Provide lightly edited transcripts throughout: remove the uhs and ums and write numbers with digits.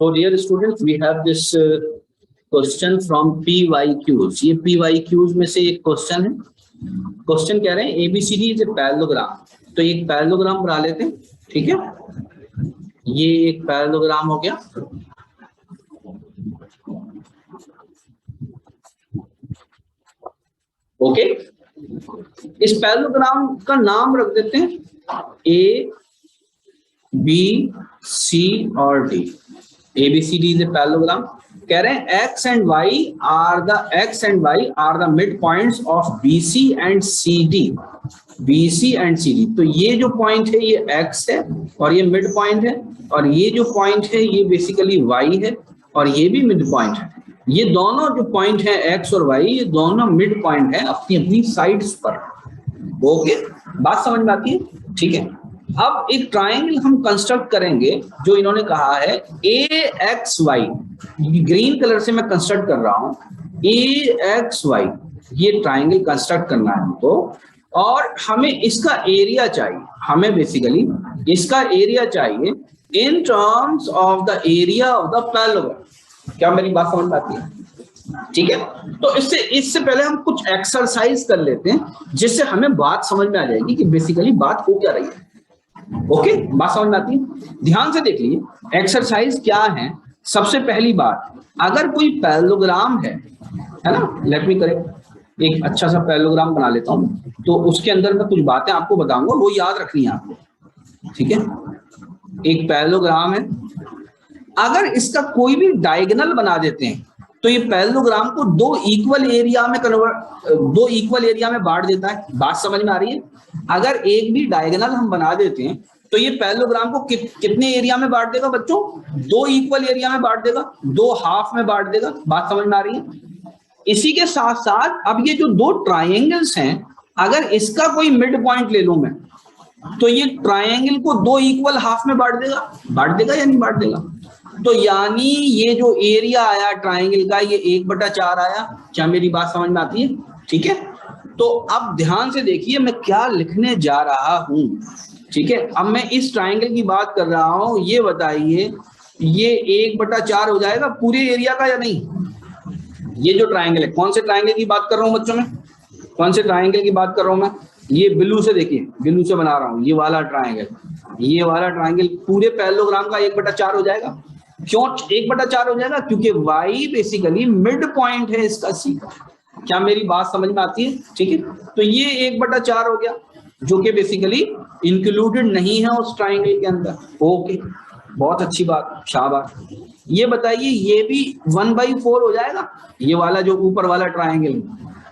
So dear students, we have this question from PYQs. ये PYQs में से एक क्वेश्चन है. क्वेश्चन कह रहे हैं ABCD इज ए पैरेललोग्राम. तो एक पैरेललोग्राम बना लेते हैं. ठीक है, ये एक पैरेललोग्राम हो गया. ओके, इस पैरेललोग्राम का नाम रख देते हैं A, B, C और D. ABCD is a parallelogram. कह रहे हैं X and Y are the midpoints of BC and CD. BC and CD. तो ये जो पॉइंट है ये X है और ये मिड पॉइंट है, और ये जो पॉइंट है ये बेसिकली Y है और ये भी मिड पॉइंट है. ये दोनों जो पॉइंट है X और Y, ये दोनों मिड पॉइंट है अपनी अपनी साइड्स पर. ओके, बात समझ में आती है? ठीक है. अब एक ट्राइंगल हम कंस्ट्रक्ट करेंगे जो इन्होंने कहा है AXY. ग्रीन कलर से मैं कंस्ट्रक्ट कर रहा हूं AXY. ये ट्राइंगल कंस्ट्रक्ट करना है हमको, और हमें इसका एरिया चाहिए. हमें बेसिकली इसका एरिया चाहिए in terms of the area of the parallelogram. क्या मेरी बात समझ में आती है? ठीक है. तो इससे पहले हम कुछ एक्सरसाइज कर लेते हैं जिससे हमें बात समझ में आ जाएगी कि बेसिकली बात हो क्या रही है. ओके, बात समझ में आती है? ध्यान से देख लीजिए एक्सरसाइज क्या है. सबसे पहली बात, अगर कोई पैरेललोग्राम है ना, लेट मी करेक्ट, एक अच्छा सा पैरेललोग्राम बना लेता हूं. तो उसके अंदर मैं कुछ बातें आपको बताऊंगा, वो याद रखनी है आपको. ठीक है, एक पैरेललोग्राम है. अगर इसका कोई भी डायगोनल बना देते हैं तो ये पैरेललोग्राम को दो इक्वल एरिया में बांट देता है. बात समझ में आ रही है? अगर एक भी डायगोनल हम बना देते हैं तो ये पैरेललोग्राम को कितने एरिया में बांट देगा बच्चों? दो इक्वल एरिया में बांट देगा, दो हाफ में बांट देगा. बात समझ में आ रही है? इसी के साथ साथ अब ये जो दो ट्राइंगल्स हैं, अगर इसका कोई मिड पॉइंट ले लूं मैं, तो ये ट्राइंगल को दो इक्वल हाफ में बांट देगा या नहीं बांट देगा? तो यानी ये जो एरिया आया ट्राइंगल का, ये 1/4 आया. क्या मेरी बात समझ में आती है? ठीक है. तो अब ध्यान से देखिए मैं क्या लिखने जा रहा हूं. ठीक है, अब मैं इस ट्राइंगल की बात कर रहा हूं. ये बताइए ये 1/4 हो जाएगा पूरे एरिया का या नहीं? ये जो ट्राइंगल है, कौन से ट्राइंगल की बात कर रहा हूं बच्चों में? कौन से ट्राइंगल की बात कर रहा हूं मैं? ये ब्लू से देखिए, ब्लू से बना रहा हूं ये वाला ट्राइंगल. ये वाला ट्राइंगल पूरे पैरेललोग्राम का 1/4 हो जाएगा. क्यों 1/4 हो जाएगा? क्योंकि Y बेसिकली मिड पॉइंट है इसका C का. क्या मेरी बात समझ में आती है? ठीक है, तो ये 1/4 हो गया जो कि बेसिकली इंक्लूडेड नहीं है उस ट्राइंगल के अंदर. ओके, बहुत अच्छी बात, शाबाश. ये बताइए ये भी 1/4 हो जाएगा, ये वाला जो ऊपर वाला ट्राइंगल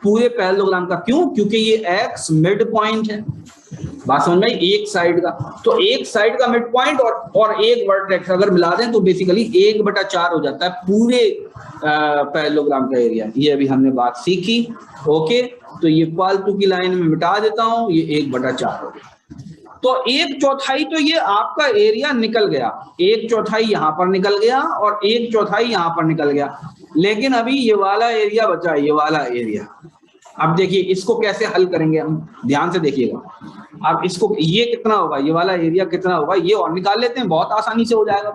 पूरे पैरेललोग्राम का. क्यों? क्योंकि ये X मिड पॉइंट है. बात समझ में? एक साइड का, तो एक साइड का मिड पॉइंट और एक वर्टेक्स अगर मिला दें तो बेसिकली 1/4 हो जाता है पूरे पैरेललोग्राम का एरिया. ये अभी हमने बात सीखी. ओके, तो ये फालतू की लाइन में मिटा देता हूं, ये 1/4 हो गया. तो 1/4 तो ये आपका एरिया निकल गया. 1/4 यहां पर निकल गया और 1/4 यहां पर निकल गया. लेकिन अभी ये वाला एरिया बचा, ये वाला एरिया. अब देखिए इसको कैसे हल करेंगे हम, ध्यान से देखिएगा. अब इसको, ये कितना होगा, ये वाला एरिया कितना होगा, ये और निकाल लेते हैं, बहुत आसानी से हो जाएगा.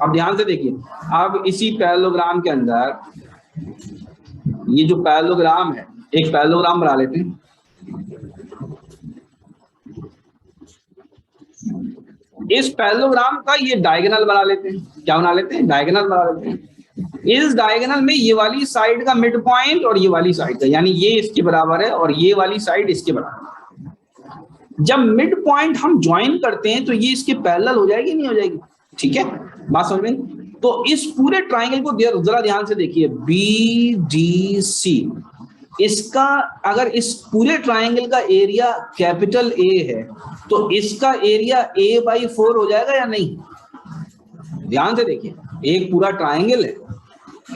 अब ध्यान से देखिए, अब इसी पैरेललोग्राम के अंदर ये जो पैरेललोग्राम है, एक पैरेललोग्राम बना लेते हैं. इस पैरेललोग्राम का ये डायगोनल बना लेते हैं. क्या बना लेते हैं? डायगोनल बना लेते हैं. इस डायगोनल में ये वाली साइड का मिड पॉइंट और ये वाली साइड का, यानी ये इसके बराबर है और ये वाली साइड इसके बराबर. जब मिड पॉइंट हम ज्वाइन करते हैं तो ये इसके पैरेलल हो जाएगी, नहीं हो जाएगी? ठीक है, बात समझ में? तो इस पूरे ट्राइंगल को जरा ध्यान से देखिए, BDC. इसका अगर इस पूरे ट्राइंगल का एरिया कैपिटल A है तो इसका एरिया A/4 हो जाएगा या नहीं? ध्यान से देखिए, एक पूरा ट्राइंगल है,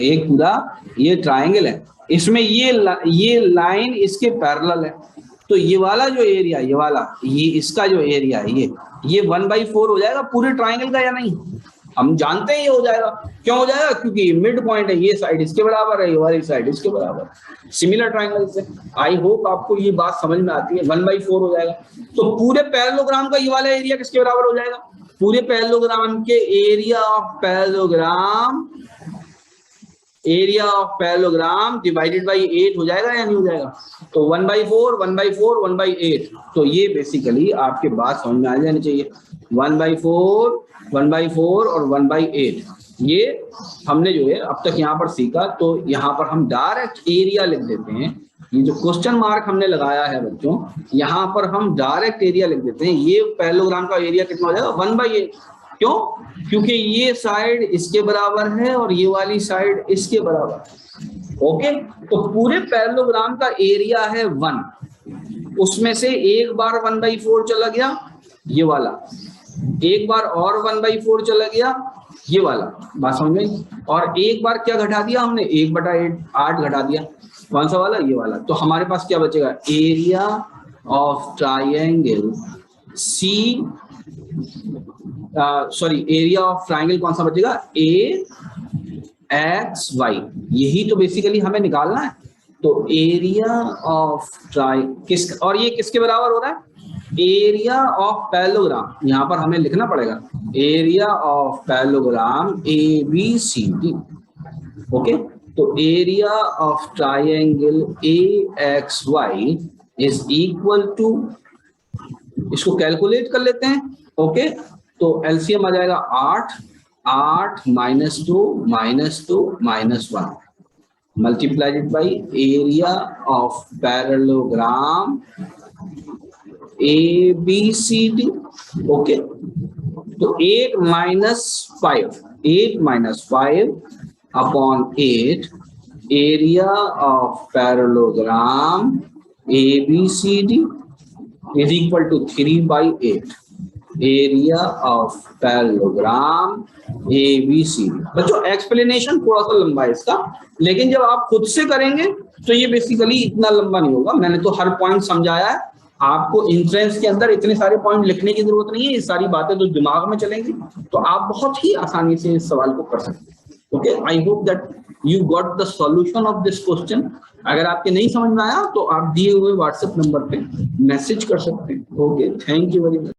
एक पूरा ये ट्राइंगल है, इसमें ये लाइन इसके पैरेलल है. तो ये वाला जो एरिया, ये वाला, ये इसका जो एरिया है ये 1/4 हो जाएगा पूरे ट्राइंगल का या नहीं? हम जानते हैं ये हो जाएगा. क्यों हो जाएगा? क्योंकि मिड पॉइंट है, ये साइड इसके बराबर है, ये वाली साइड इसके बराबर. सिमिलर ट्राइंगल से आई होप आपको ये बात समझ में आती है. 1/4 हो जाएगा. तो पूरे पैरेललोग्राम का ये वाला एरिया किसके बराबर हो जाएगा? पूरे पैरेललोग्राम के area of parallelogram divided by 8 हो जाएगा या नहीं हो जाएगा? तो 1/4 1/4 1/8। तो ये बेसिकली आपके बात समझ में आ जानी चाहिए। 1/4 1/4 और 1/8 ये हमने जो है अब तक यहाँ पर सीखा। तो यहाँ पर हम डायरेक्ट एरिया लिख देते हैं। ये जो क्वेश्चन मार्क हमने लगाया है बच्चों, यहाँ पर हम डायरेक्ट एरिया लिख देते हैं। ये पैरेललोग्राम का एरिया कितना हो जाएगा? 1/8। क्यों? क्योंकि ये साइड इसके बराबर है और ये वाली साइड इसके बराबर। ओके, तो पूरे पैरेललोग्राम का एरिया है 1। उसमें से एक बार 1/4 चला गया ये वाला, एक बार और 1/4 चला गया ये वाला, बात समझ में? और एक बार क्या घटा दिया हमने? 1/8 घटा दिया। कौन सा वाला? ये वाला। तो हमारे पास क्या बचेगा? Area of triangle C, sorry area of triangle कौन सा बचेगा? AXY। यही तो बेसिकली हमें निकालना है। तो एरिया ऑफ किस, और ये किसके बराबर हो रहा है? Area of parallelogram. यहां पर हमें लिखना पड़ेगा area of parallelogram ABCD। Okay, तो area of triangle AXY is equal to, इसको कैलकुलेट कर लेते हैं। ओके, तो एलसीएम आ जाएगा 8 -2 -1 multiplied by area of parallelogram ABCD। Okay, तो 8 - 5 upon 8 area of parallelogram ABCD is equal to 3/8 area of parallelogram ABCD। बच्चों explanation थोड़ा सा लंबा है इसका, लेकिन जब आप खुद से करेंगे तो ये बेसिकली इतना लंबा नहीं होगा। मैंने तो हर पॉइंट समझाया है। आपको एंट्रेंस के अंदर इतने सारे पॉइंट लिखने की जरूरत नहीं है। ये सारी बातें तो दिमाग में चलेंगी, तो आप बहुत ही आसानी से इस सवाल को कर सकते हैं। Okay, I hope that you got the solution of this question. अगर आपके नहीं समझ में आया तो आप दिए हुए व्हाट्सएप नंबर पे मैसेज कर सकते हैं। Okay, thank you very much.